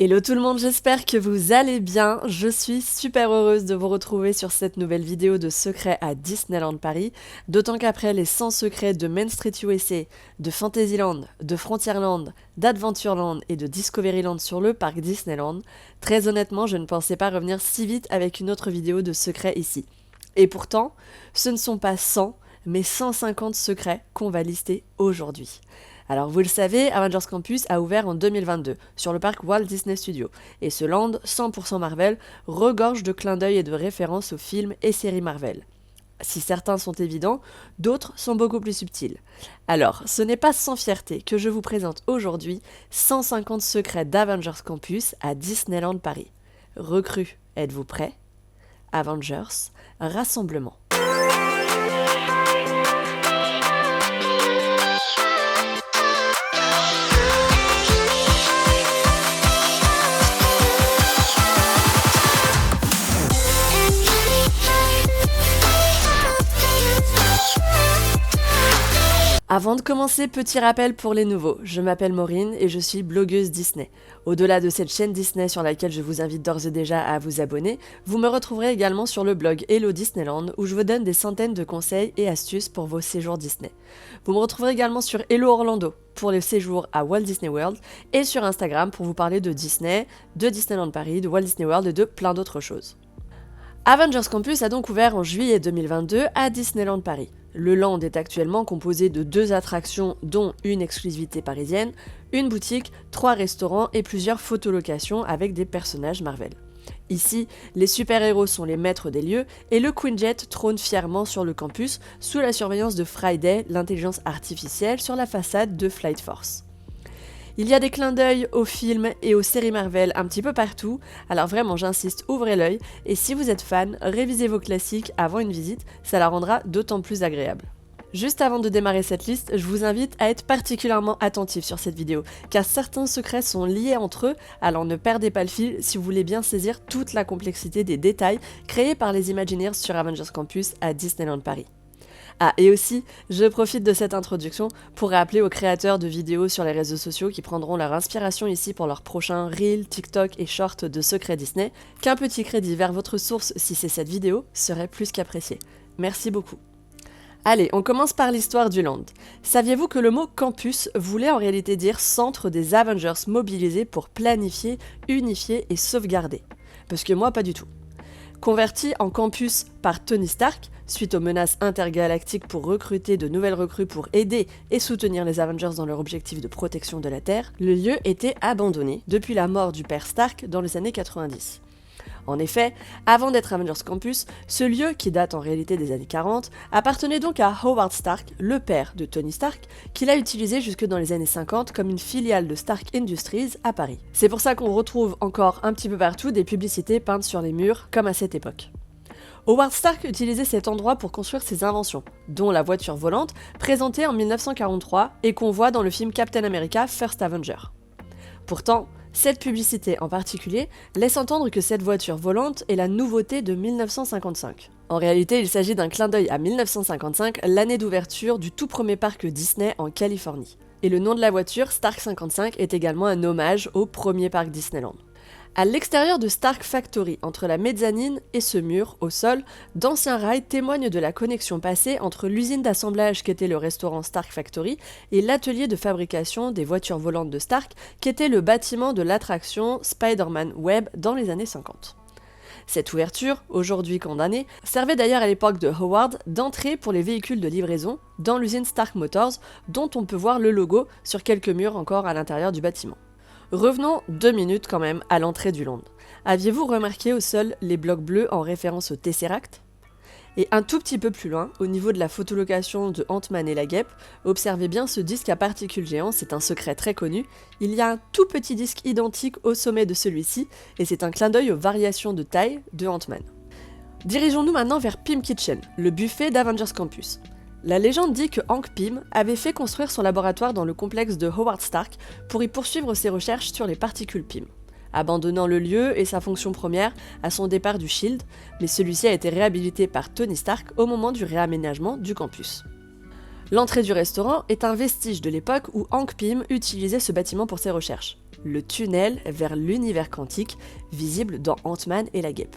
Hello tout le monde, j'espère que vous allez bien. Je suis super heureuse de vous retrouver sur cette nouvelle vidéo de secrets à Disneyland Paris. D'autant qu'après les 100 secrets de Main Street USA, de Fantasyland, de Frontierland, d'Adventureland et de Discoveryland sur le parc Disneyland, très honnêtement, je ne pensais pas revenir si vite avec une autre vidéo de secrets ici. Et pourtant, ce ne sont pas 100, mais 150 secrets qu'on va lister aujourd'hui. Alors vous le savez, Avengers Campus a ouvert en 2022 sur le parc Walt Disney Studios, et ce land 100% Marvel regorge de clins d'œil et de références aux films et séries Marvel. Si certains sont évidents, d'autres sont beaucoup plus subtils. Alors, ce n'est pas sans fierté que je vous présente aujourd'hui 150 secrets d'Avengers Campus à Disneyland Paris. Recrues, êtes-vous prêts? Avengers, rassemblement. Avant de commencer, petit rappel pour les nouveaux. Je m'appelle Maureen et je suis blogueuse Disney. Au-delà de cette chaîne Disney sur laquelle je vous invite d'ores et déjà à vous abonner, vous me retrouverez également sur le blog Hello Disneyland où je vous donne des centaines de conseils et astuces pour vos séjours Disney. Vous me retrouverez également sur Hello Orlando pour les séjours à Walt Disney World et sur Instagram pour vous parler de Disney, de Disneyland Paris, de Walt Disney World et de plein d'autres choses. Avengers Campus a donc ouvert en juillet 2022 à Disneyland Paris. Le land est actuellement composé de 2 attractions dont une exclusivité parisienne, une boutique, 3 restaurants et plusieurs photolocations avec des personnages Marvel. Ici, les super-héros sont les maîtres des lieux et le Quinjet trône fièrement sur le campus sous la surveillance de Friday, l'intelligence artificielle sur la façade de Flight Force. Il y a des clins d'œil aux films et aux séries Marvel un petit peu partout, alors vraiment j'insiste, ouvrez l'œil, et si vous êtes fan, révisez vos classiques avant une visite, ça la rendra d'autant plus agréable. Juste avant de démarrer cette liste, je vous invite à être particulièrement attentif sur cette vidéo, car certains secrets sont liés entre eux, alors ne perdez pas le fil si vous voulez bien saisir toute la complexité des détails créés par les Imagineers sur Avengers Campus à Disneyland Paris. Ah, et aussi, je profite de cette introduction pour rappeler aux créateurs de vidéos sur les réseaux sociaux qui prendront leur inspiration ici pour leurs prochains Reels, TikTok et Shorts de secrets Disney, qu'un petit crédit vers votre source si c'est cette vidéo serait plus qu'apprécié. Merci beaucoup. Allez, on commence par l'histoire du land. Saviez-vous que le mot campus voulait en réalité dire centre des Avengers mobilisés pour planifier, unifier et sauvegarder? Parce que moi, pas du tout. Converti en campus par Tony Stark, suite aux menaces intergalactiques pour recruter de nouvelles recrues pour aider et soutenir les Avengers dans leur objectif de protection de la Terre, le lieu était abandonné depuis la mort du père Stark dans les années 90. En effet, avant d'être Avengers Campus, ce lieu, qui date en réalité des années 40, appartenait donc à Howard Stark, le père de Tony Stark, qu'il a utilisé jusque dans les années 50 comme une filiale de Stark Industries à Paris. C'est pour ça qu'on retrouve encore un petit peu partout des publicités peintes sur les murs, comme à cette époque. Howard Stark utilisait cet endroit pour construire ses inventions, dont la voiture volante, présentée en 1943 et qu'on voit dans le film Captain America First Avenger. Pourtant, cette publicité en particulier laisse entendre que cette voiture volante est la nouveauté de 1955. En réalité, il s'agit d'un clin d'œil à 1955, l'année d'ouverture du tout premier parc Disney en Californie. Et le nom de la voiture, Stark 55, est également un hommage au premier parc Disneyland. À l'extérieur de Stark Factory, entre la mezzanine et ce mur, au sol, d'anciens rails témoignent de la connexion passée entre l'usine d'assemblage qu'était le restaurant Stark Factory et l'atelier de fabrication des voitures volantes de Stark qu'était le bâtiment de l'attraction Spider-Man Web dans les années 50. Cette ouverture, aujourd'hui condamnée, servait d'ailleurs à l'époque de Howard d'entrée pour les véhicules de livraison dans l'usine Stark Motors, dont on peut voir le logo sur quelques murs encore à l'intérieur du bâtiment. Revenons 2 minutes quand même à l'entrée du land. Aviez-vous remarqué au sol les blocs bleus en référence au Tesseract? Et un tout petit peu plus loin, au niveau de la photolocation de Ant-Man et la Guêpe, observez bien ce disque à particules géants, c'est un secret très connu. Il y a un tout petit disque identique au sommet de celui-ci, et c'est un clin d'œil aux variations de taille de Ant-Man. Dirigeons-nous maintenant vers Pym Kitchen, le buffet d'Avengers Campus. La légende dit que Hank Pym avait fait construire son laboratoire dans le complexe de Howard Stark pour y poursuivre ses recherches sur les particules Pym, abandonnant le lieu et sa fonction première à son départ du SHIELD, mais celui-ci a été réhabilité par Tony Stark au moment du réaménagement du campus. L'entrée du restaurant est un vestige de l'époque où Hank Pym utilisait ce bâtiment pour ses recherches. le tunnel vers l'univers quantique, visible dans Ant-Man et la Guêpe.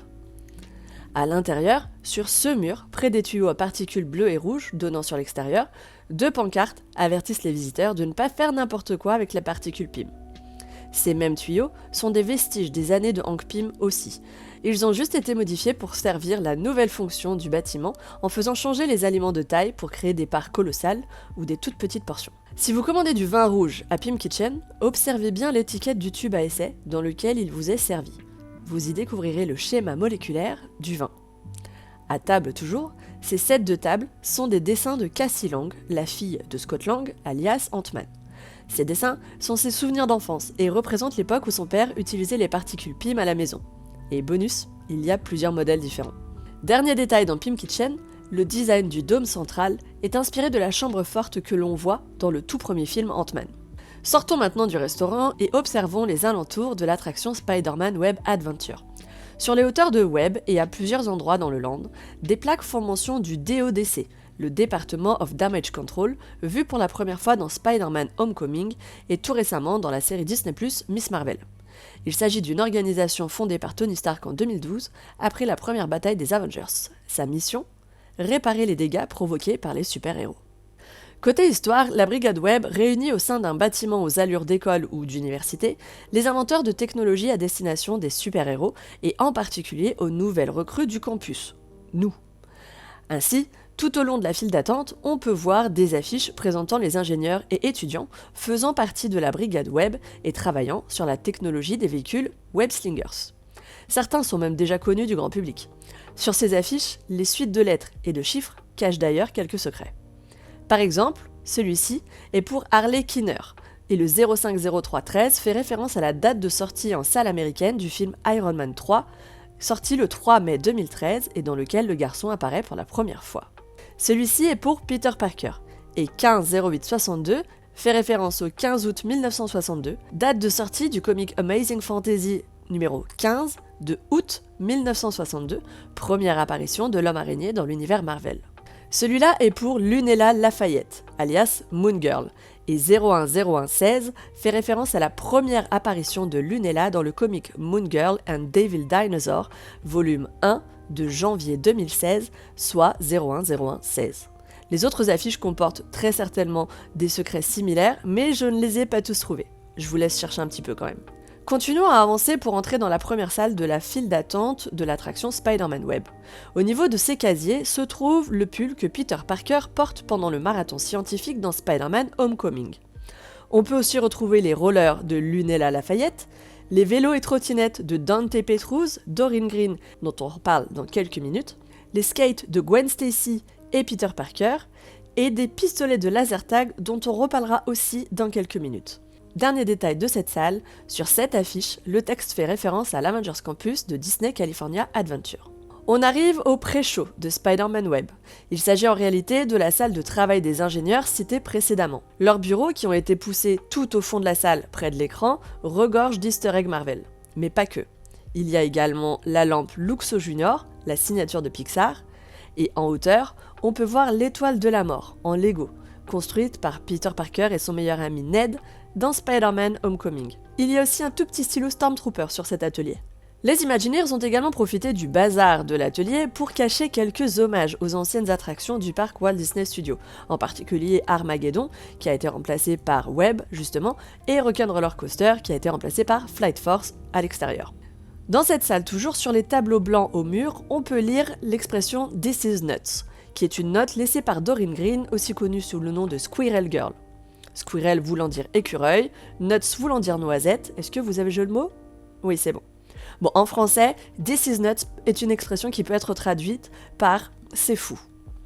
À l'intérieur, sur ce mur, près des tuyaux à particules bleues et rouges donnant sur l'extérieur, 2 pancartes avertissent les visiteurs de ne pas faire n'importe quoi avec les particules Pym. Ces mêmes tuyaux sont des vestiges des années de Hank Pym aussi. Ils ont juste été modifiés pour servir la nouvelle fonction du bâtiment en faisant changer les aliments de taille pour créer des parts colossales ou des toutes petites portions. Si vous commandez du vin rouge à Pym Kitchen, observez bien l'étiquette du tube à essai dans lequel il vous est servi. Vous y découvrirez le schéma moléculaire du vin. À table toujours, ces sets de table sont des dessins de Cassie Lang, la fille de Scott Lang, alias Ant-Man. Ces dessins sont ses souvenirs d'enfance et représentent l'époque où son père utilisait les particules Pym à la maison. Et bonus, il y a plusieurs modèles différents. Dernier détail dans Pym Kitchen, le design du dôme central est inspiré de la chambre forte que l'on voit dans le tout premier film Ant-Man. Sortons maintenant du restaurant et observons les alentours de l'attraction Spider-Man Web Adventure. Sur les hauteurs de Web et à plusieurs endroits dans le land, des plaques font mention du DODC, le Department of Damage Control, vu pour la première fois dans Spider-Man Homecoming et tout récemment dans la série Disney+, Miss Marvel. Il s'agit d'une organisation fondée par Tony Stark en 2012, après la première bataille des Avengers. Sa mission ? Réparer les dégâts provoqués par les super-héros. Côté histoire, la Brigade Web réunit au sein d'un bâtiment aux allures d'école ou d'université les inventeurs de technologies à destination des super-héros et en particulier aux nouvelles recrues du campus, nous. Ainsi, tout au long de la file d'attente, on peut voir des affiches présentant les ingénieurs et étudiants faisant partie de la Brigade Web et travaillant sur la technologie des véhicules Web Slingers. Certains sont même déjà connus du grand public. Sur ces affiches, les suites de lettres et de chiffres cachent d'ailleurs quelques secrets. Par exemple, celui-ci est pour Harley Kinner, et le 050313 fait référence à la date de sortie en salle américaine du film Iron Man 3, sorti le 3 mai 2013 et dans lequel le garçon apparaît pour la première fois. Celui-ci est pour Peter Parker, et 150862 fait référence au 15 août 1962, date de sortie du comic Amazing Fantasy numéro 15 de août 1962, première apparition de l'homme araignée dans l'univers Marvel. Celui-là est pour Lunella Lafayette, alias Moon Girl, et 010116 fait référence à la première apparition de Lunella dans le comic Moon Girl and Devil Dinosaur, volume 1 de janvier 2016, soit 010116. Les autres affiches comportent très certainement des secrets similaires, mais je ne les ai pas tous trouvés. Je vous laisse chercher un petit peu quand même. Continuons à avancer pour entrer dans la première salle de la file d'attente de l'attraction Spider-Man Web. Au niveau de ces casiers se trouve le pull que Peter Parker porte pendant le marathon scientifique dans Spider-Man Homecoming. On peut aussi retrouver les rollers de Lunella Lafayette, les vélos et trottinettes de Dante Petrus, Doreen Green, dont on reparle dans quelques minutes, les skates de Gwen Stacy et Peter Parker, et des pistolets de laser tag dont on reparlera aussi dans quelques minutes. Dernier détail de cette salle, sur cette affiche, le texte fait référence à l'Avengers Campus de Disney California Adventure. On arrive au pré-show de Spider-Man Web. Il s'agit en réalité de la salle de travail des ingénieurs citée précédemment. Leurs bureaux, qui ont été poussés tout au fond de la salle, près de l'écran, regorgent d'easter eggs Marvel. Mais pas que. Il y a également la lampe Luxo Junior, la signature de Pixar, et en hauteur, on peut voir l'étoile de la mort, en Lego, construite par Peter Parker et son meilleur ami Ned, dans Spider-Man Homecoming. Il y a aussi un tout petit stylo Stormtrooper sur cet atelier. Les Imagineers ont également profité du bazar de l'atelier pour cacher quelques hommages aux anciennes attractions du parc Walt Disney Studios, en particulier Armageddon, qui a été remplacé par Web, justement, et Rock'n'Roller Coaster, qui a été remplacé par Flight Force à l'extérieur. Dans cette salle, toujours sur les tableaux blancs au mur, on peut lire l'expression « This is nuts », qui est une note laissée par Doreen Green, aussi connue sous le nom de Squirrel Girl. Squirrel voulant dire écureuil, nuts voulant dire noisette. Est-ce que vous avez jeu de mots ? Oui, c'est bon. Bon, en français, this is nuts est une expression qui peut être traduite par c'est fou.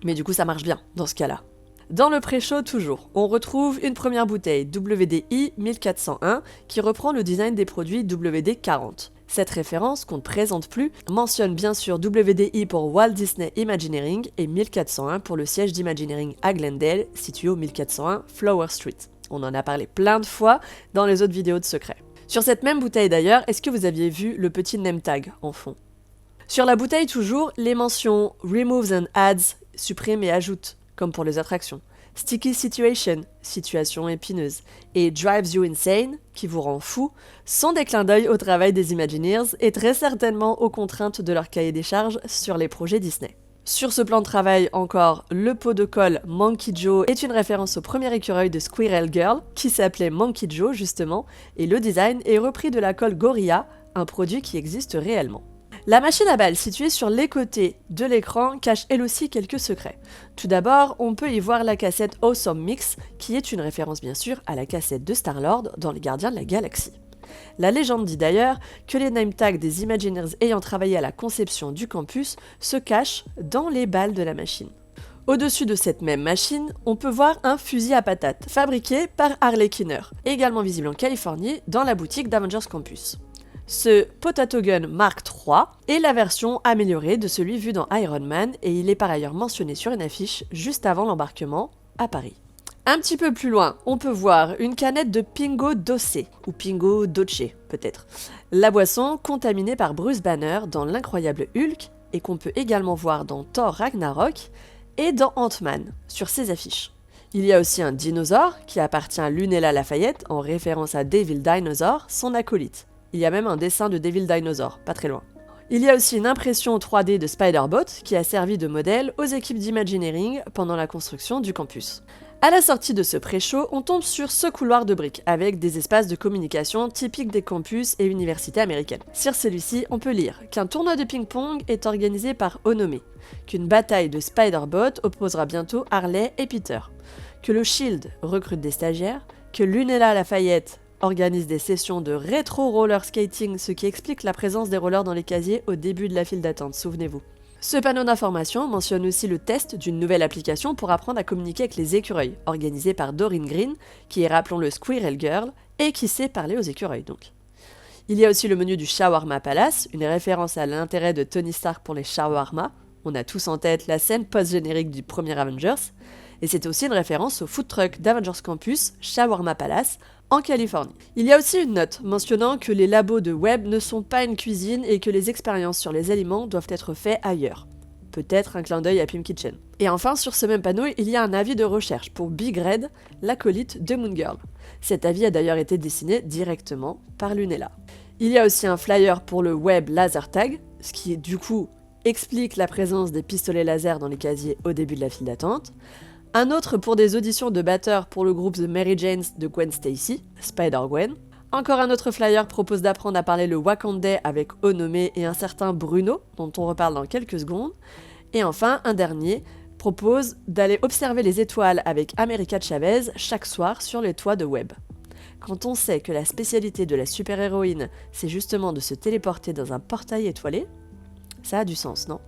Mais du coup, ça marche bien dans ce cas-là. Dans le pré-show toujours, on retrouve une première bouteille WD-I 1401 qui reprend le design des produits WD-40. Cette référence, qu'on ne présente plus, mentionne bien sûr WD-I pour Walt Disney Imagineering et 1401 pour le siège d'Imagineering à Glendale, situé au 1401 Flower Street. On en a parlé plein de fois dans les autres vidéos de secrets. Sur cette même bouteille d'ailleurs, est-ce que vous aviez vu le petit name tag en fond ? Sur la bouteille toujours, les mentions Removes and Adds supprime et ajoute, comme pour les attractions. Sticky Situation, situation épineuse, et Drives You Insane, qui vous rend fou, sont des clins d'œil au travail des Imagineers et très certainement aux contraintes de leur cahier des charges sur les projets Disney. Sur ce plan de travail encore, le pot de colle Monkey Joe est une référence au premier écureuil de Squirrel Girl, qui s'appelait Monkey Joe justement, et le design est repris de la colle Gorilla, un produit qui existe réellement. La machine à balles située sur les côtés de l'écran cache elle aussi quelques secrets. Tout d'abord, on peut y voir la cassette Awesome Mix, qui est une référence bien sûr à la cassette de Star-Lord dans Les Gardiens de la Galaxie. La légende dit d'ailleurs que les name tags des Imagineers ayant travaillé à la conception du campus se cachent dans les balles de la machine. Au-dessus de cette même machine, on peut voir un fusil à patates fabriqué par Harley Kinner, également visible en Californie dans la boutique d'Avengers Campus. Ce Potato Gun Mark III est la version améliorée de celui vu dans Iron Man et il est par ailleurs mentionné sur une affiche juste avant l'embarquement à Paris. Un petit peu plus loin, on peut voir une canette de Pingo Doce, ou Pingo Doce peut-être, la boisson contaminée par Bruce Banner dans l'Incroyable Hulk et qu'on peut également voir dans Thor Ragnarok et dans Ant-Man sur ces affiches. Il y a aussi un dinosaure qui appartient à Lunella Lafayette en référence à Devil Dinosaur, son acolyte. Il y a même un dessin de Devil Dinosaur, pas très loin. Il y a aussi une impression 3D de Spider-Bot qui a servi de modèle aux équipes d'Imagineering pendant la construction du campus. À la sortie de ce pré-show, on tombe sur ce couloir de briques avec des espaces de communication typiques des campus et universités américaines. Sur celui-ci, on peut lire qu'un tournoi de ping-pong est organisé par Onome, qu'une bataille de Spider-Bot opposera bientôt Harley et Peter, que le Shield recrute des stagiaires, que Lunella Lafayette organise des sessions de rétro roller skating, ce qui explique la présence des rollers dans les casiers au début de la file d'attente, souvenez-vous. Ce panneau d'information mentionne aussi le test d'une nouvelle application pour apprendre à communiquer avec les écureuils, organisé par Doreen Green, qui est, rappelons-le, Squirrel Girl, et qui sait parler aux écureuils donc. Il y a aussi le menu du Shawarma Palace, une référence à l'intérêt de Tony Stark pour les shawarma. On a tous en tête la scène post-générique du premier Avengers, et c'est aussi une référence au food truck d'Avengers Campus, Shawarma Palace, en Californie. Il y a aussi une note mentionnant que les labos de Webb ne sont pas une cuisine et que les expériences sur les aliments doivent être faites ailleurs. Peut-être un clin d'œil à Pim Kitchen. Et enfin, sur ce même panneau, il y a un avis de recherche pour Big Red, l'acolyte de Moon Girl. Cet avis a d'ailleurs été dessiné directement par Lunella. Il y a aussi un flyer pour le Webb Laser Tag, ce qui du coup explique la présence des pistolets laser dans les casiers au début de la file d'attente. Un autre pour des auditions de batteurs pour le groupe The Mary Janes de Gwen Stacy, Spider-Gwen. Encore un autre flyer propose d'apprendre à parler le Wakandais avec Onome et un certain Bruno, dont on reparle dans quelques secondes. Et enfin, un dernier propose d'aller observer les étoiles avec America Chavez chaque soir sur les toits de Webb. Quand on sait que la spécialité de la super-héroïne, c'est justement de se téléporter dans un portail étoilé, ça a du sens, non ?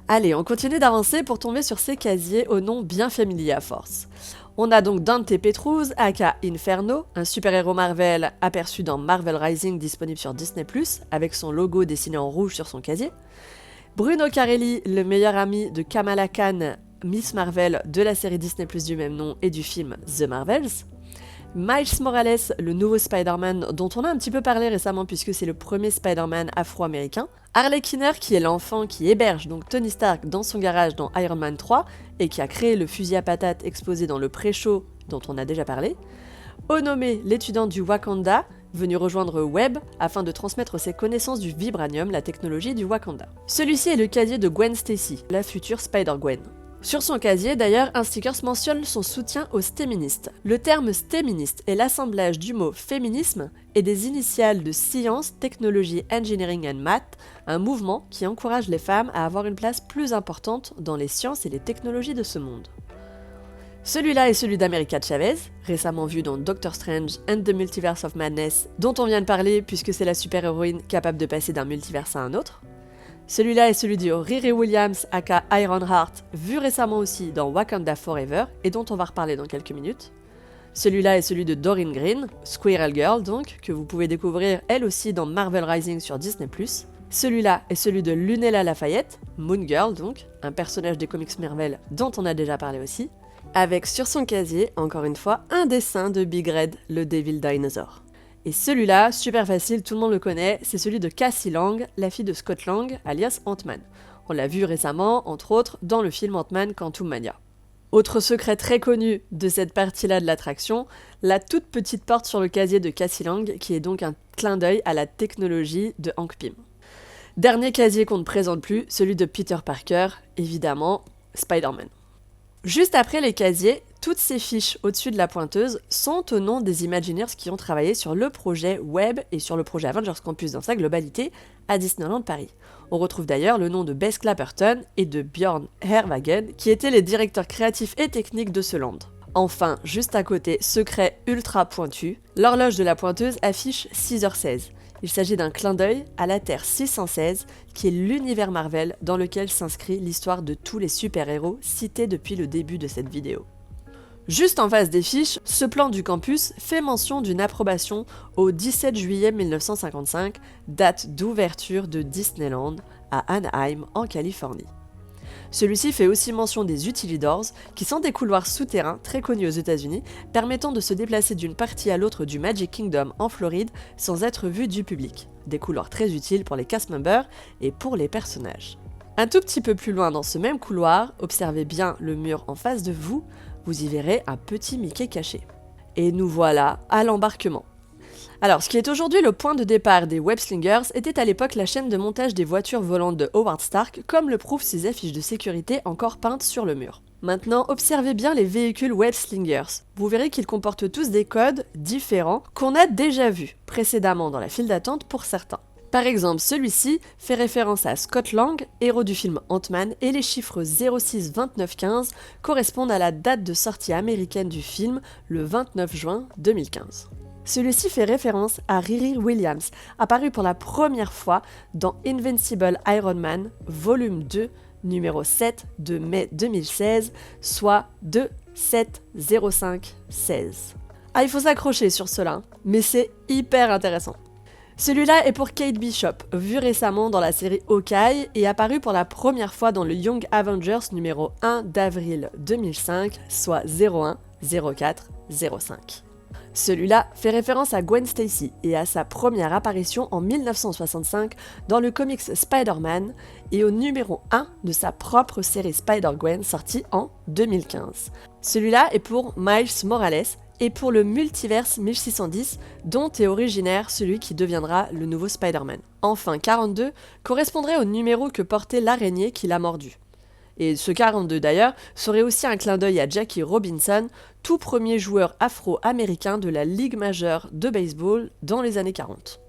Allez, on continue d'avancer pour tomber sur ces casiers au nom bien familier à force. On a donc Dante Petrus, aka Inferno, un super-héros Marvel aperçu dans Marvel Rising disponible sur Disney+, avec son logo dessiné en rouge sur son casier. Bruno Carelli, le meilleur ami de Kamala Khan, Miss Marvel de la série Disney+, du même nom et du film The Marvels. Miles Morales, le nouveau Spider-Man dont on a un petit peu parlé récemment puisque c'est le premier Spider-Man afro-américain. Harley Kinner qui est l'enfant qui héberge donc Tony Stark dans son garage dans Iron Man 3 et qui a créé le fusil à patates exposé dans le pré-show dont on a déjà parlé. Onome, l'étudiant du Wakanda, venu rejoindre Webb afin de transmettre ses connaissances du vibranium, la technologie du Wakanda. Celui-ci est le casier de Gwen Stacy, la future Spider-Gwen. Sur son casier, d'ailleurs, un sticker mentionne son soutien aux stéministes. Le terme stéministe est l'assemblage du mot féminisme et des initiales de science, technologie, engineering and math, un mouvement qui encourage les femmes à avoir une place plus importante dans les sciences et les technologies de ce monde. Celui-là est celui d'America Chavez, récemment vu dans Doctor Strange and the Multiverse of Madness, dont on vient de parler puisque c'est la super-héroïne capable de passer d'un multiverse à un autre. Celui-là est celui de Riri Williams, aka Ironheart, vu récemment aussi dans Wakanda Forever, et dont on va reparler dans quelques minutes. Celui-là est celui de Doreen Green, Squirrel Girl donc, que vous pouvez découvrir elle aussi dans Marvel Rising sur Disney+. Celui-là est celui de Lunella Lafayette, Moon Girl donc, un personnage des comics Marvel dont on a déjà parlé aussi, avec sur son casier, encore une fois, un dessin de Big Red, le Devil Dinosaur. Et celui-là, super facile, tout le monde le connaît, c'est celui de Cassie Lang, la fille de Scott Lang, alias Ant-Man. On l'a vu récemment, entre autres, dans le film Ant-Man Quantumania. Autre secret très connu de cette partie-là de l'attraction, la toute petite porte sur le casier de Cassie Lang, qui est donc un clin d'œil à la technologie de Hank Pym. Dernier casier qu'on ne présente plus, celui de Peter Parker, évidemment, Spider-Man. Juste après les casiers, toutes ces fiches au-dessus de la pointeuse sont au nom des Imagineers qui ont travaillé sur le projet Web et sur le projet Avengers Campus dans sa globalité à Disneyland Paris. On retrouve d'ailleurs le nom de Bess Clapperton et de Björn Herwagen qui étaient les directeurs créatifs et techniques de ce land. Enfin, juste à côté, secret ultra pointu, l'horloge de la pointeuse affiche 6h16. Il s'agit d'un clin d'œil à la Terre 616, qui est l'univers Marvel dans lequel s'inscrit l'histoire de tous les super-héros cités depuis le début de cette vidéo. Juste en face des fiches, ce plan du campus fait mention d'une approbation au 17 juillet 1955, date d'ouverture de Disneyland à Anaheim en Californie. Celui-ci fait aussi mention des Utilidors, qui sont des couloirs souterrains très connus aux États-Unis, permettant de se déplacer d'une partie à l'autre du Magic Kingdom en Floride sans être vus du public. Des couloirs très utiles pour les cast members et pour les personnages. Un tout petit peu plus loin dans ce même couloir, observez bien le mur en face de vous, vous y verrez un petit Mickey caché. Et nous voilà à l'embarquement. Alors, ce qui est aujourd'hui le point de départ des Web-Slingers était à l'époque la chaîne de montage des voitures volantes de Howard Stark, comme le prouvent ces affiches de sécurité encore peintes sur le mur. Maintenant, observez bien les véhicules Web-Slingers. Vous verrez qu'ils comportent tous des codes différents qu'on a déjà vus précédemment dans la file d'attente pour certains. Par exemple, celui-ci fait référence à Scott Lang, héros du film Ant-Man, et les chiffres 06 29 15 correspondent à la date de sortie américaine du film, le 29 juin 2015. Celui-ci fait référence à Riri Williams, apparu pour la première fois dans Invincible Iron Man, volume 2, numéro 7 de mai 2016, soit 2-7-05-16. Ah, il faut s'accrocher sur cela, mais c'est hyper intéressant. Celui-là est pour Kate Bishop, vu récemment dans la série Hawkeye et apparu pour la première fois dans le Young Avengers numéro 1 d'avril 2005, soit 01-04-05. Celui-là fait référence à Gwen Stacy et à sa première apparition en 1965 dans le comics Spider-Man et au numéro 1 de sa propre série Spider-Gwen sortie en 2015. Celui-là est pour Miles Morales et pour le multiverse 1610 dont est originaire celui qui deviendra le nouveau Spider-Man. Enfin, 42 correspondrait au numéro que portait l'araignée qui l'a mordu. Et ce 42 d'ailleurs serait aussi un clin d'œil à Jackie Robinson, tout premier joueur afro-américain de la Ligue majeure de baseball dans les années 40.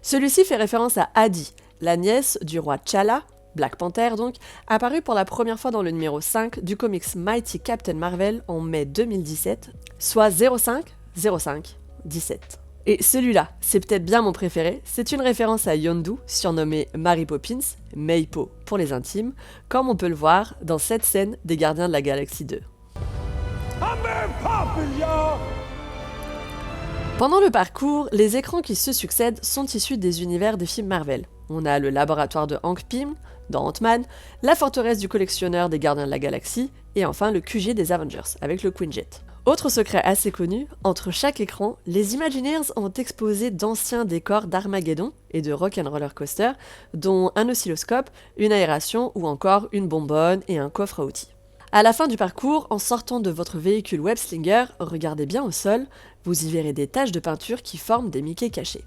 Celui-ci fait référence à Addie, la nièce du roi T'Challa, Black Panther donc, apparue pour la première fois dans le numéro 5 du comics Mighty Captain Marvel en mai 2017, soit 05-05-17. Et celui-là, c'est peut-être bien mon préféré, c'est une référence à Yondu, surnommée Mary Poppins, Maypo pour les intimes, comme on peut le voir dans cette scène des Gardiens de la Galaxie 2. Pendant le parcours, les écrans qui se succèdent sont issus des univers des films Marvel. On a le laboratoire de Hank Pym, dans Ant-Man, la forteresse du collectionneur des Gardiens de la Galaxie, et enfin le QG des Avengers, avec le Quinjet. Autre secret assez connu, entre chaque écran, les Imagineers ont exposé d'anciens décors d'Armageddon et de Rock'n'Roller Coaster, dont un oscilloscope, une aération ou encore une bonbonne et un coffre à outils. À la fin du parcours, en sortant de votre véhicule Web-Slinger, regardez bien au sol, vous y verrez des taches de peinture qui forment des Mickey cachés.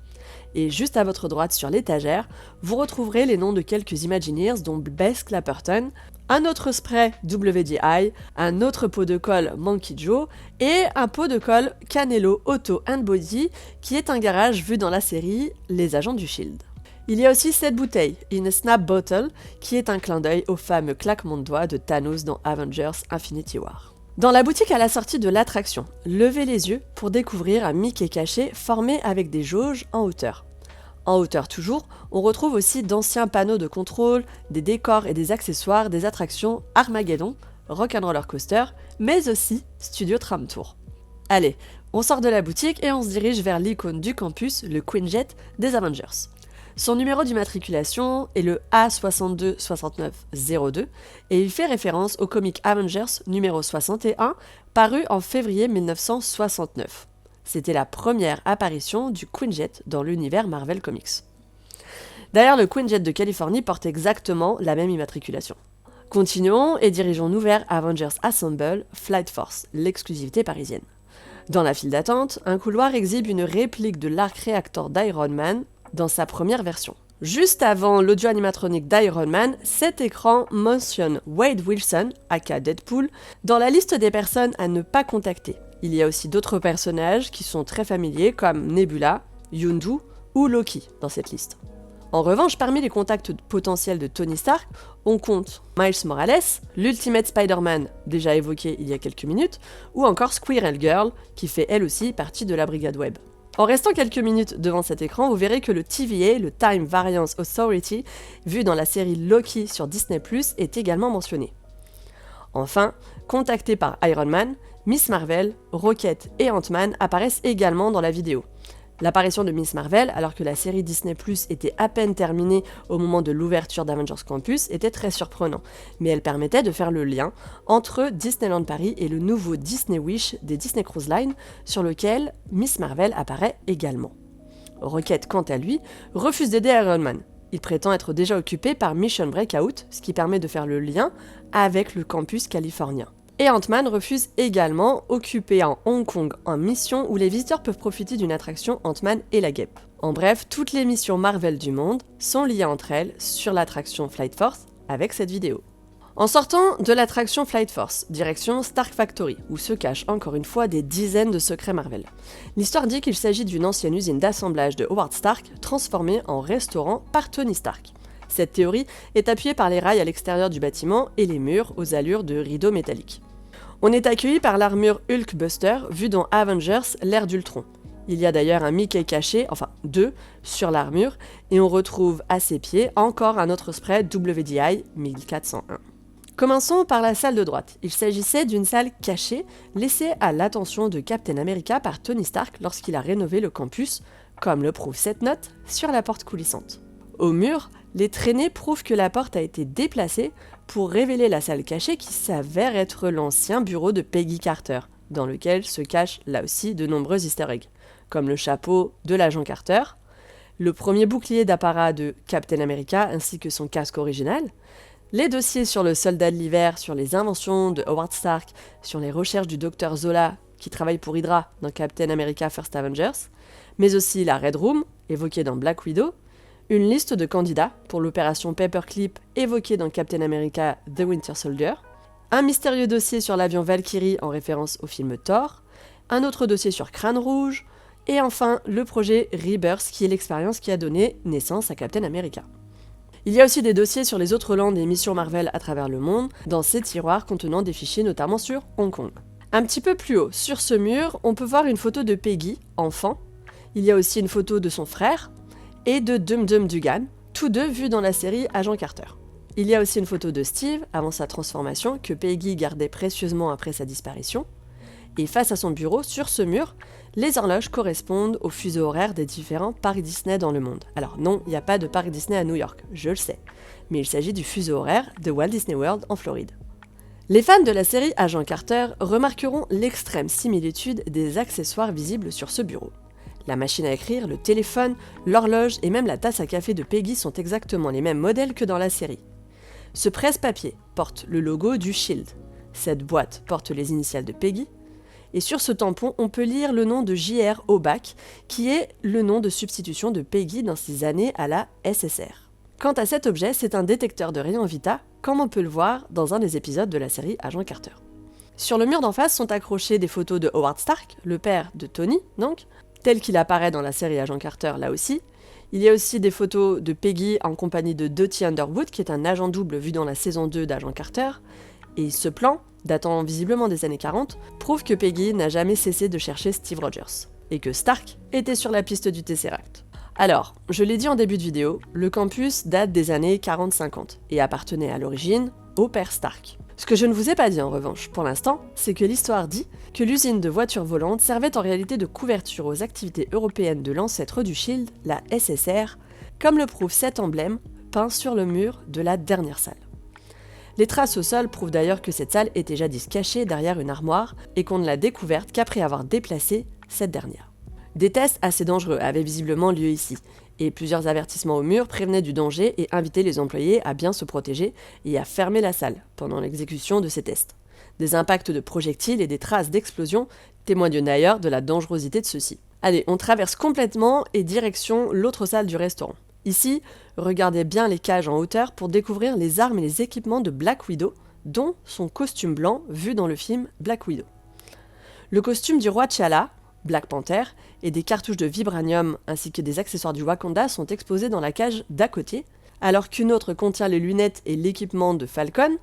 Et juste à votre droite sur l'étagère, vous retrouverez les noms de quelques Imagineers dont Bess Clapperton, un autre spray WD-eye, un autre pot de colle Monkey Joe et un pot de colle Canelo Auto and Body qui est un garage vu dans la série Les Agents du Shield. Il y a aussi cette bouteille, In a Snap Bottle, qui est un clin d'œil au fameux claquement de doigts de Thanos dans Avengers Infinity War. Dans la boutique à la sortie de l'attraction, levez les yeux pour découvrir un Mickey caché formé avec des jauges en hauteur. En hauteur toujours, on retrouve aussi d'anciens panneaux de contrôle, des décors et des accessoires des attractions Armageddon, Rock'n'Roller Coaster, mais aussi Studio Tram Tour. Allez, on sort de la boutique et on se dirige vers l'icône du campus, le Quinjet des Avengers. Son numéro d'immatriculation est le A626902 et il fait référence au comic Avengers numéro 61 paru en février 1969. C'était la première apparition du Quinjet dans l'univers Marvel Comics. D'ailleurs, le Quinjet de Californie porte exactement la même immatriculation. Continuons et dirigeons-nous vers Avengers Assemble Flight Force, l'exclusivité parisienne. Dans la file d'attente, un couloir exhibe une réplique de l'arc réacteur d'Iron Man dans sa première version. Juste avant l'audio animatronique d'Iron Man, cet écran mentionne Wade Wilson, aka Deadpool, dans la liste des personnes à ne pas contacter. Il y a aussi d'autres personnages qui sont très familiers comme Nebula, Yondu ou Loki dans cette liste. En revanche, parmi les contacts potentiels de Tony Stark, on compte Miles Morales, l'Ultimate Spider-Man déjà évoqué il y a quelques minutes, ou encore Squirrel Girl, qui fait elle aussi partie de la Brigade Web. En restant quelques minutes devant cet écran, vous verrez que le TVA, le Time Variance Authority, vu dans la série Loki sur Disney+, est également mentionné. Enfin, contactés par Iron Man, Miss Marvel, Rocket et Ant-Man apparaissent également dans la vidéo. L'apparition de Miss Marvel, alors que la série Disney+ était à peine terminée au moment de l'ouverture d'Avengers Campus, était très surprenant, mais elle permettait de faire le lien entre Disneyland Paris et le nouveau Disney Wish des Disney Cruise Line, sur lequel Miss Marvel apparaît également. Rocket, quant à lui, refuse d'aider Iron Man. Il prétend être déjà occupé par Mission Breakout, ce qui permet de faire le lien avec le campus californien. Et Ant-Man refuse également, occupé en Hong Kong en mission où les visiteurs peuvent profiter d'une attraction Ant-Man et la guêpe. En bref, toutes les missions Marvel du monde sont liées entre elles sur l'attraction Flight Force avec cette vidéo. En sortant de l'attraction Flight Force, direction Stark Factory, où se cachent encore une fois des dizaines de secrets Marvel. L'histoire dit qu'il s'agit d'une ancienne usine d'assemblage de Howard Stark transformée en restaurant par Tony Stark. Cette théorie est appuyée par les rails à l'extérieur du bâtiment et les murs aux allures de rideaux métalliques. On est accueilli par l'armure Hulkbuster vue dans Avengers l'ère d'Ultron. Il y a d'ailleurs un Mickey caché, enfin deux, sur l'armure, et on retrouve à ses pieds encore un autre spray WDI 1401. Commençons par la salle de droite. Il s'agissait d'une salle cachée, laissée à l'attention de Captain America par Tony Stark lorsqu'il a rénové le campus, comme le prouve cette note sur la porte coulissante. Au mur, les traînées prouvent que la porte a été déplacée pour révéler la salle cachée qui s'avère être l'ancien bureau de Peggy Carter, dans lequel se cachent là aussi de nombreux easter eggs, comme le chapeau de l'agent Carter, le premier bouclier d'apparat de Captain America ainsi que son casque original, les dossiers sur le soldat de l'hiver, sur les inventions de Howard Stark, sur les recherches du docteur Zola qui travaille pour Hydra dans Captain America First Avengers, mais aussi la Red Room, évoquée dans Black Widow, une liste de candidats pour l'opération Paperclip évoquée dans Captain America The Winter Soldier, un mystérieux dossier sur l'avion Valkyrie en référence au film Thor, un autre dossier sur Crâne Rouge, et enfin le projet Rebirth qui est l'expérience qui a donné naissance à Captain America. Il y a aussi des dossiers sur les autres landes et missions Marvel à travers le monde, dans ces tiroirs contenant des fichiers notamment sur Hong Kong. Un petit peu plus haut, sur ce mur, on peut voir une photo de Peggy, enfant. Il y a aussi une photo de son frère, et de Dum Dum Dugan, tous deux vus dans la série Agent Carter. Il y a aussi une photo de Steve, avant sa transformation, que Peggy gardait précieusement après sa disparition. Et face à son bureau, sur ce mur, les horloges correspondent aux fuseaux horaires des différents parcs Disney dans le monde. Alors non, il n'y a pas de parc Disney à New York, je le sais, mais il s'agit du fuseau horaire de Walt Disney World en Floride. Les fans de la série Agent Carter remarqueront l'extrême similitude des accessoires visibles sur ce bureau. La machine à écrire, le téléphone, l'horloge et même la tasse à café de Peggy sont exactement les mêmes modèles que dans la série. Ce presse-papier porte le logo du SHIELD. Cette boîte porte les initiales de Peggy. Et sur ce tampon, on peut lire le nom de J.R. Oback, qui est le nom de substitution de Peggy dans ses années à la SSR. Quant à cet objet, c'est un détecteur de rayons Vita, comme on peut le voir dans un des épisodes de la série Agent Carter. Sur le mur d'en face sont accrochées des photos de Howard Stark, le père de Tony, donc, tel qu'il apparaît dans la série Agent Carter là aussi. Il y a aussi des photos de Peggy en compagnie de Dottie Underwood, qui est un agent double vu dans la saison 2 d'Agent Carter. Et ce plan, datant visiblement des années 40, prouve que Peggy n'a jamais cessé de chercher Steve Rogers, et que Stark était sur la piste du Tesseract. Alors, je l'ai dit en début de vidéo, le campus date des années 40-50, et appartenait à l'origine au père Stark. Ce que je ne vous ai pas dit en revanche, pour l'instant, c'est que l'histoire dit que l'usine de voitures volantes servait en réalité de couverture aux activités européennes de l'ancêtre du SHIELD, la SSR, comme le prouve cet emblème peint sur le mur de la dernière salle. Les traces au sol prouvent d'ailleurs que cette salle était jadis cachée derrière une armoire et qu'on ne l'a découverte qu'après avoir déplacé cette dernière. Des tests assez dangereux avaient visiblement lieu ici, Et plusieurs avertissements au mur prévenaient du danger et invitaient les employés à bien se protéger et à fermer la salle pendant l'exécution de ces tests. Des impacts de projectiles et des traces d'explosion témoignent d'ailleurs de la dangerosité de ceux-ci. Allez, on traverse complètement et direction l'autre salle du restaurant. Ici, regardez bien les cages en hauteur pour découvrir les armes et les équipements de Black Widow, dont son costume blanc vu dans le film Black Widow. Le costume du roi T'Challa, Black Panther, et des cartouches de vibranium ainsi que des accessoires du Wakanda sont exposés dans la cage d'à côté, alors qu'une autre contient les lunettes et l'équipement de Falcon,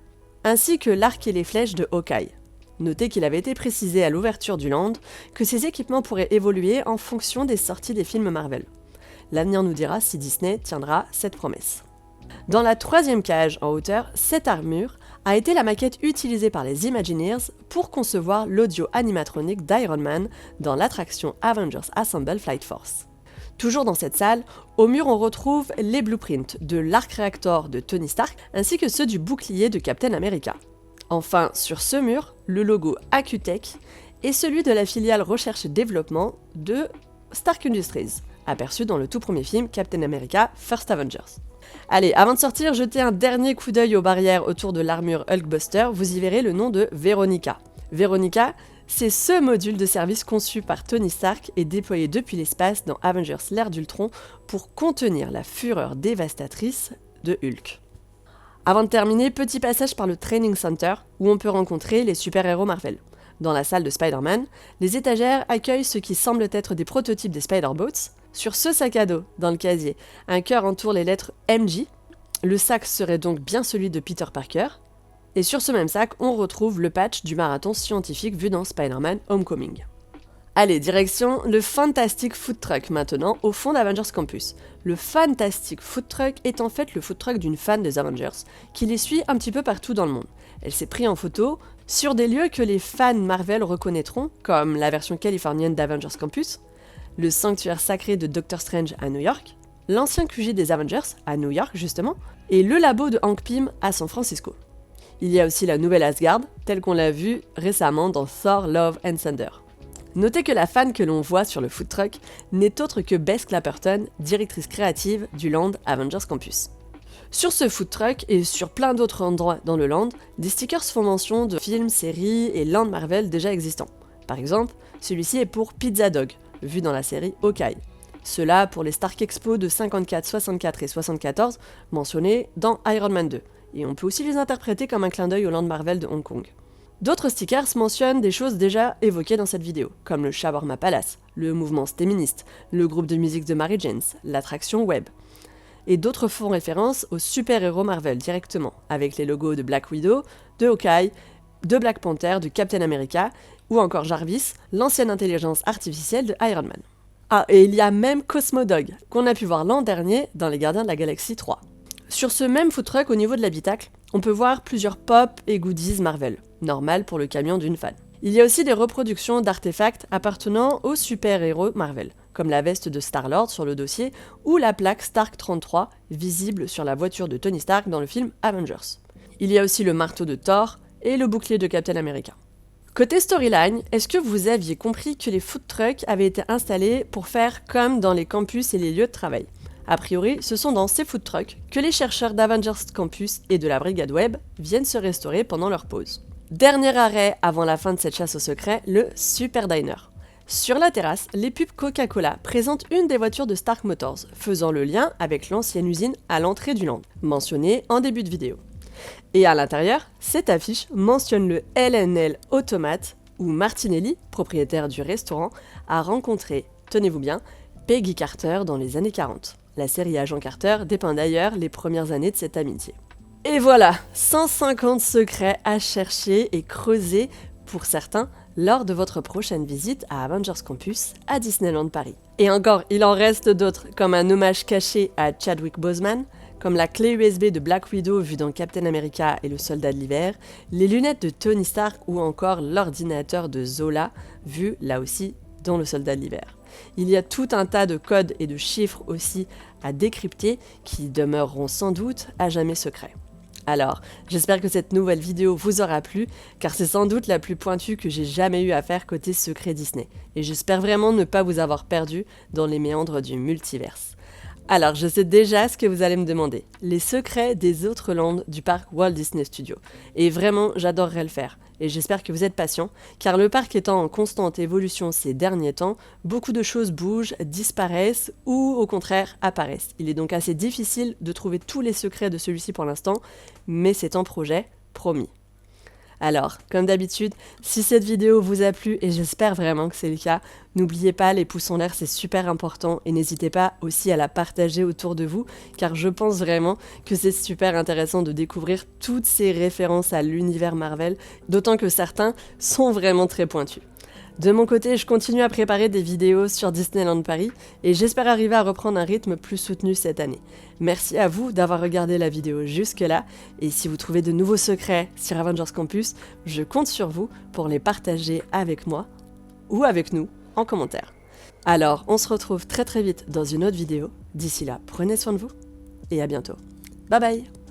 ainsi que l'arc et les flèches de Hawkeye. Notez qu'il avait été précisé à l'ouverture du land que ces équipements pourraient évoluer en fonction des sorties des films Marvel. L'avenir nous dira si Disney tiendra cette promesse. Dans la troisième cage en hauteur, cette armure a été la maquette utilisée par les Imagineers pour concevoir l'audio animatronique d'Iron Man dans l'attraction Avengers Assemble Flight Force. Toujours dans cette salle, au mur on retrouve les blueprints de l'arc réacteur de Tony Stark ainsi que ceux du bouclier de Captain America. Enfin, sur ce mur, le logo Acutech et celui de la filiale recherche et développement de Stark Industries, aperçu dans le tout premier film Captain America First Avengers. Allez, avant de sortir, jetez un dernier coup d'œil aux barrières autour de l'armure Hulkbuster, vous y verrez le nom de Veronica. Veronica, c'est ce module de service conçu par Tony Stark et déployé depuis l'espace dans Avengers l'ère d'Ultron pour contenir la fureur dévastatrice de Hulk. Avant de terminer, petit passage par le Training Center où on peut rencontrer les super-héros Marvel. Dans la salle de Spider-Man, les étagères accueillent ce qui semblent être des prototypes des Spider-Bots. Sur ce sac à dos, dans le casier, un cœur entoure les lettres MJ. Le sac serait donc bien celui de Peter Parker. Et sur ce même sac, on retrouve le patch du marathon scientifique vu dans Spider-Man Homecoming. Allez, direction le Fantastic Food Truck maintenant, au fond d'Avengers Campus. Le Fantastic Food Truck est en fait le food truck d'une fan des Avengers, qui les suit un petit peu partout dans le monde. Elle s'est prise en photo sur des lieux que les fans Marvel reconnaîtront, comme la version californienne d'Avengers Campus, le sanctuaire sacré de Doctor Strange à New York, l'ancien QG des Avengers à New York justement, et le labo de Hank Pym à San Francisco. Il y a aussi la nouvelle Asgard, telle qu'on l'a vue récemment dans Thor Love and Thunder. Notez que la fan que l'on voit sur le food truck n'est autre que Bess Clapperton, directrice créative du land Avengers Campus. Sur ce food truck et sur plein d'autres endroits dans le land, des stickers font mention de films, séries et land Marvel déjà existants. Par exemple, celui-ci est pour Pizza Dog, vu dans la série Hawkeye. Cela pour les Stark Expo de 54, 64 et 74, mentionnés dans Iron Man 2. Et on peut aussi les interpréter comme un clin d'œil au land Marvel de Hong Kong. D'autres stickers mentionnent des choses déjà évoquées dans cette vidéo, comme le Shawarma Palace, le mouvement Stéministe, le groupe de musique de Mary Jane, l'attraction Web. Et d'autres font référence aux super-héros Marvel directement, avec les logos de Black Widow, de Hawkeye, de Black Panther, de Captain America, ou encore Jarvis, l'ancienne intelligence artificielle de Iron Man. Ah, et il y a même Cosmodog, qu'on a pu voir l'an dernier dans Les Gardiens de la Galaxie 3. Sur ce même food truck au niveau de l'habitacle, on peut voir plusieurs pop et goodies Marvel, normal pour le camion d'une fan. Il y a aussi des reproductions d'artefacts appartenant aux super-héros Marvel, comme la veste de Star-Lord sur le dossier ou la plaque Stark 33 visible sur la voiture de Tony Stark dans le film Avengers. Il y a aussi le marteau de Thor et le bouclier de Captain America. Côté storyline, est-ce que vous aviez compris que les food trucks avaient été installés pour faire comme dans les campus et les lieux de travail ? A priori, ce sont dans ces food trucks que les chercheurs d'Avengers Campus et de la Brigade Web viennent se restaurer pendant leur pause. Dernier arrêt avant la fin de cette chasse au secret, le Super Diner. Sur la terrasse, les pubs Coca-Cola présentent une des voitures de Stark Motors, faisant le lien avec l'ancienne usine à l'entrée du land, mentionnée en début de vidéo. Et à l'intérieur, cette affiche mentionne le L&L Automate, où Martinelli, propriétaire du restaurant, a rencontré, tenez-vous bien, Peggy Carter dans les années 40. La série Agent Carter dépeint d'ailleurs les premières années de cette amitié. Et voilà, 150 secrets à chercher et creuser pour certains lors de votre prochaine visite à Avengers Campus à Disneyland Paris. Et encore, il en reste d'autres, comme un hommage caché à Chadwick Boseman, comme la clé USB de Black Widow vue dans Captain America et le Soldat de l'hiver, les lunettes de Tony Stark ou encore l'ordinateur de Zola, vu là aussi dans le Soldat de l'hiver. Il y a tout un tas de codes et de chiffres aussi à décrypter qui demeureront sans doute à jamais secrets. Alors, j'espère que cette nouvelle vidéo vous aura plu, car c'est sans doute la plus pointue que j'ai jamais eu à faire côté secret Disney, et j'espère vraiment ne pas vous avoir perdu dans les méandres du multiverse. Alors, je sais déjà ce que vous allez me demander. Les secrets des autres landes du parc Walt Disney Studios. Et vraiment, j'adorerais le faire. Et j'espère que vous êtes patients, car le parc étant en constante évolution ces derniers temps, beaucoup de choses bougent, disparaissent ou au contraire apparaissent. Il est donc assez difficile de trouver tous les secrets de celui-ci pour l'instant, mais c'est en projet, promis. Alors, comme d'habitude, si cette vidéo vous a plu, et j'espère vraiment que c'est le cas, n'oubliez pas, les pouces en l'air c'est super important et n'hésitez pas aussi à la partager autour de vous, car je pense vraiment que c'est super intéressant de découvrir toutes ces références à l'univers Marvel, d'autant que certains sont vraiment très pointus. De mon côté, je continue à préparer des vidéos sur Disneyland Paris et j'espère arriver à reprendre un rythme plus soutenu cette année. Merci à vous d'avoir regardé la vidéo jusque-là et si vous trouvez de nouveaux secrets sur Avengers Campus, je compte sur vous pour les partager avec moi ou avec nous en commentaire. Alors, on se retrouve très vite dans une autre vidéo. D'ici là, prenez soin de vous et à bientôt. Bye bye!